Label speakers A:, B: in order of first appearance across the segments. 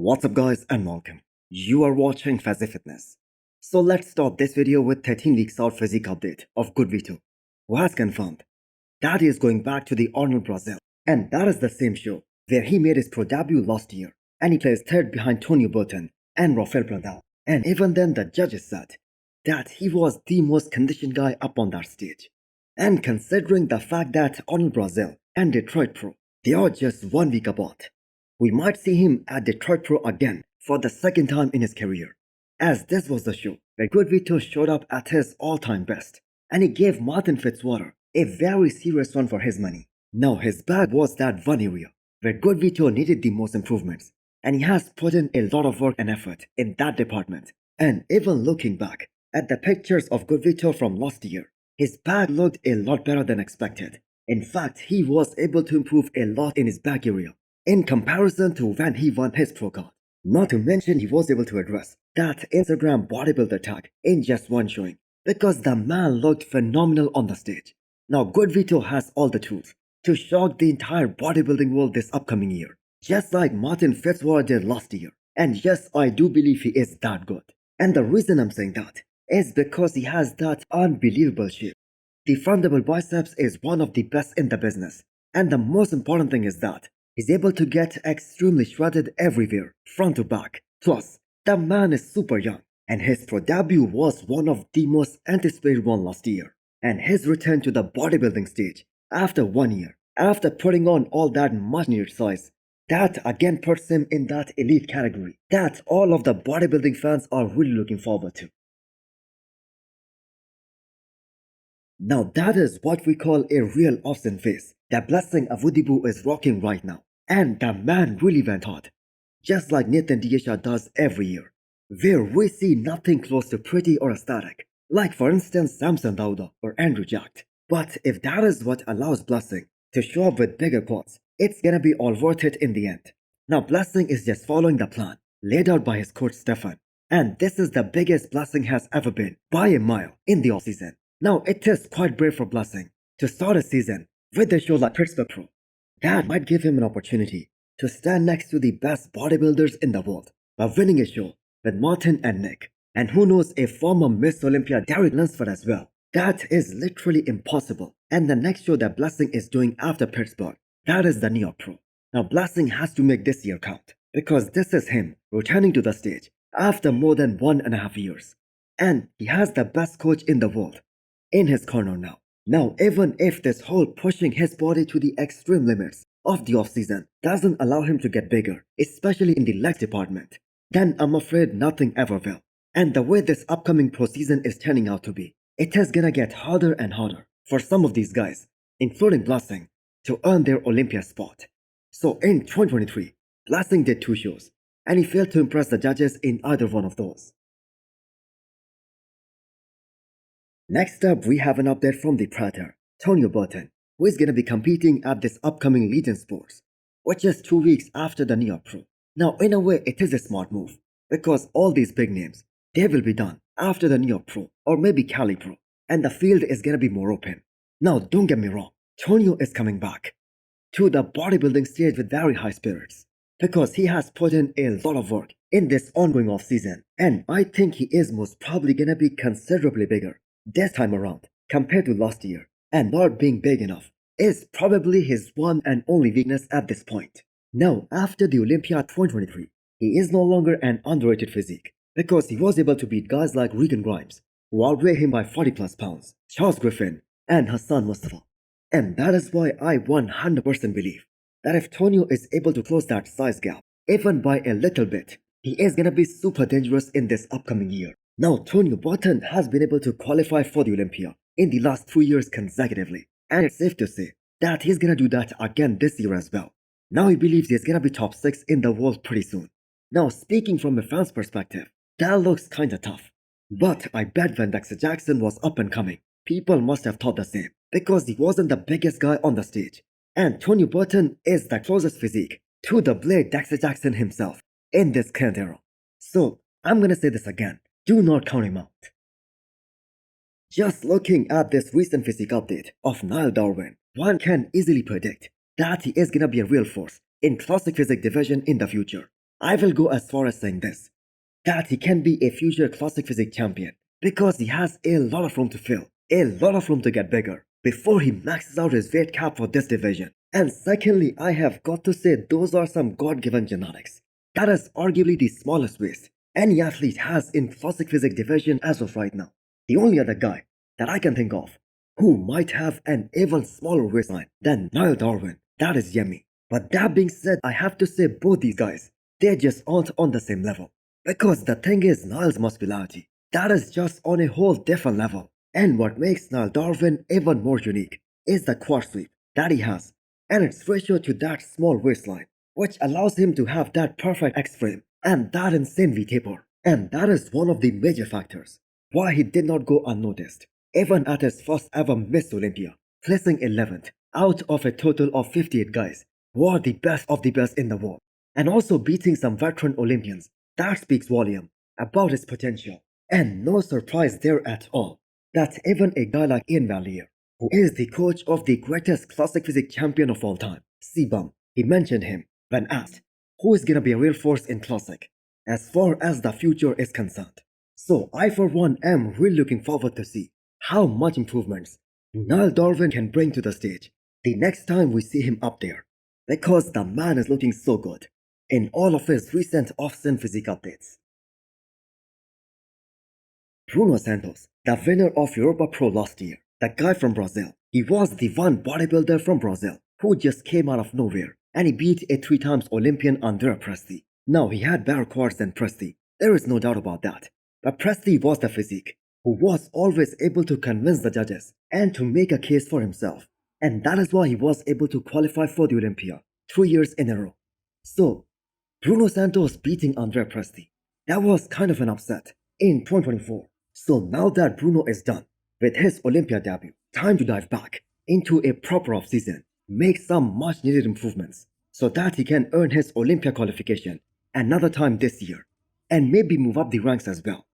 A: What's up guys and welcome. You are watching Fazi Fitness. So let's start this video with 13 weeks out physique update of Goodvito, who has confirmed that he is going back to the Arnold Brazil. And that is the same show where he made his pro debut last year and he plays third behind Tonio Burton and Rafael Brandao. And even then the judges said that he was the most conditioned guy up on that stage. And considering the fact that Arnold Brazil and Detroit Pro, they are just 1 week apart, we might see him at Detroit Pro again for the second time in his career, as this was the show where Goodvito showed up at his all-time best and he gave Martin Fitzwater a very serious run for his money. Now his bag was that one area where Goodvito needed the most improvements, and he has put in a lot of work and effort in that department. And even looking back at the pictures of Goodvito from last year, his bag looked a lot better than expected. In fact, he was able to improve a lot in his back area in comparison to when he won his pro card. Not to mention he was able to address that Instagram bodybuilder tag in just one showing, because the man looked phenomenal on the stage. Now Goodvito has all the tools to shock the entire bodybuilding world this upcoming year, just like Martin Fitzwater did last year. And yes, I do believe he is that good. And the reason I'm saying that is because he has that unbelievable shape. The front double biceps is one of the best in the business, and the most important thing is that he's able to get extremely shredded everywhere, front to back. Plus, the man is super young, and his pro debut was one of the most anticipated one last year. And his return to the bodybuilding stage after 1 year, after putting on all that much needed size, that again puts him in that elite category that all of the bodybuilding fans are really looking forward to. Now that is what we call a real off-season phase that Blessing Awudibu is rocking right now. And the man really went hard, just like Nathan Diasha does every year, where we see nothing close to pretty or aesthetic, like for instance Samson Dauda or Andrew Jacked. But if that is what allows Blessing to show up with bigger quads, it's gonna be all worth it in the end. Now Blessing is just following the plan laid out by his coach Stefan, and this is the biggest Blessing has ever been by a mile in the offseason. Now it is quite brave for Blessing to start a season with a show like Pittsburgh Pro. That might give him an opportunity to stand next to the best bodybuilders in the world by winning a show with Martin and Nick, and who knows, a former Miss Olympia Derek Lunsford as well. That is literally impossible. And the next show that Blessing is doing after Pittsburgh, that is the New York Pro. Now Blessing has to make this year count, because this is him returning to the stage after more than 1.5 years. And he has the best coach in the world in his corner now. Now, even if this whole pushing his body to the extreme limits of the offseason doesn't allow him to get bigger, especially in the legs department, then I'm afraid nothing ever will. And the way this upcoming pro season is turning out to be, it is gonna get harder and harder for some of these guys, including Blessing, to earn their Olympia spot. So in 2023, Blessing did 2 shows, and he failed to impress the judges in either one of those. Next up, we have an update from the Predator, Tonio Burton, who is going to be competing at this upcoming Legion Sports, which is 2 weeks after the New York Pro. Now, in a way, it is a smart move, because all these big names, they will be done after the New York Pro, or maybe Cali Pro, and the field is going to be more open. Now, don't get me wrong, Tonio is coming back to the bodybuilding stage with very high spirits, because he has put in a lot of work in this ongoing off-season, and I think he is most probably going to be considerably bigger this time around compared to last year, and not being big enough is probably his one and only weakness at this point. Now, after the Olympia 2023, he is no longer an underrated physique, because he was able to beat guys like Regan Grimes, who outweigh him by 40 plus pounds, Charles Griffin, and Hassan Mustafa. And that is why I 100% believe that if Tonio is able to close that size gap, even by a little bit, he is gonna be super dangerous in this upcoming year. Now, Tonio Burton has been able to qualify for the Olympia in the last 2 years consecutively, and it's safe to say that he's gonna do that again this year as well. Now he believes he's gonna be top 6 in the world pretty soon. Now, speaking from a fan's perspective, that looks kinda tough. But I bet when Dexter Jackson was up and coming, people must have thought the same, because he wasn't the biggest guy on the stage. And Tonio Burton is the closest physique to the Blade Dexter Jackson himself in this current era. So, I'm gonna say this again. Do not count him out. Just looking at this recent physique update of Niall Darwen, one can easily predict that he is gonna be a real force in classic physique division in the future. I will go as far as saying this, that he can be a future classic physique champion because he has a lot of room to fill, a lot of room to get bigger before he maxes out his weight cap for this division. And secondly, I have got to say those are some God-given genetics. That is arguably the smallest waist any athlete has in classic physique division as of right now. The only other guy that I can think of who might have an even smaller waistline than Niall Darwen, that is Yemi. But that being said, I have to say both these guys, they just aren't on the same level. Because the thing is, Niall's muscularity, that is just on a whole different level. And what makes Niall Darwen even more unique is the quad sweep that he has, and its ratio to that small waistline, which allows him to have that perfect X-frame and that insane V-taper. And that is one of the major factors why he did not go unnoticed, even at his first ever Miss Olympia, placing 11th out of a total of 58 guys who are the best of the best in the world, and also beating some veteran Olympians. That speaks volume about his potential. And no surprise there at all that even a guy like Ian Valier, who is the coach of the greatest classic physique champion of all time, C-Bum, he mentioned him when asked who is gonna be a real force in classic as far as the future is concerned. So I for one am really looking forward to see how much improvements Niall Darwen can bring to the stage the next time we see him up there, because the man is looking so good in all of his recent off-season physique updates. Bruno Santos, the winner of Europa Pro last year, the guy from Brazil. He was the one bodybuilder from Brazil who just came out of nowhere and he beat a 3-time Olympian Andrea Presti. Now he had better quads than Presti, there is no doubt about that. But Presti was the physique who was always able to convince the judges and to make a case for himself. And that is why he was able to qualify for the Olympia 3 years in a row. So, Bruno Santos beating Andrea Presti, that was kind of an upset in 2024. So now that Bruno is done with his Olympia debut, time to dive back into a proper off-season, make some much needed improvements so that he can earn his Olympia qualification another time this year and maybe move up the ranks as well.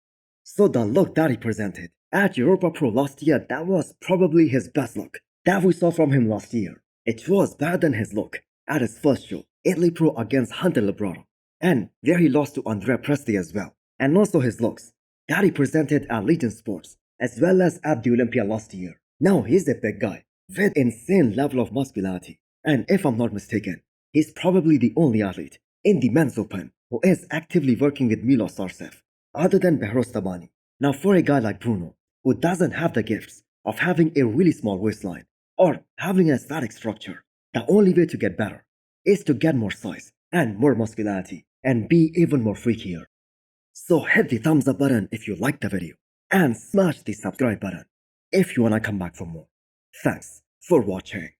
A: So the look that he presented at Europa Pro last year, that was probably his best look that we saw from him last year. It was better than his look at his first show, Italy Pro against Hunter Libraro, and where he lost to Andrea Presti as well, and also his looks that he presented at Legion Sports as well as at the Olympia last year. Now he's a big guy with insane level of muscularity, and if I'm not mistaken, he's probably the only athlete in the men's open who is actively working with Milos Sarcev other than Behrouz Tabani. Now for a guy like Bruno who doesn't have the gifts of having a really small waistline or having a static structure, the only way to get better is to get more size and more muscularity and be even more freakier. So hit the thumbs up button if you liked the video and smash the subscribe button if you wanna come back for more. Thanks for watching.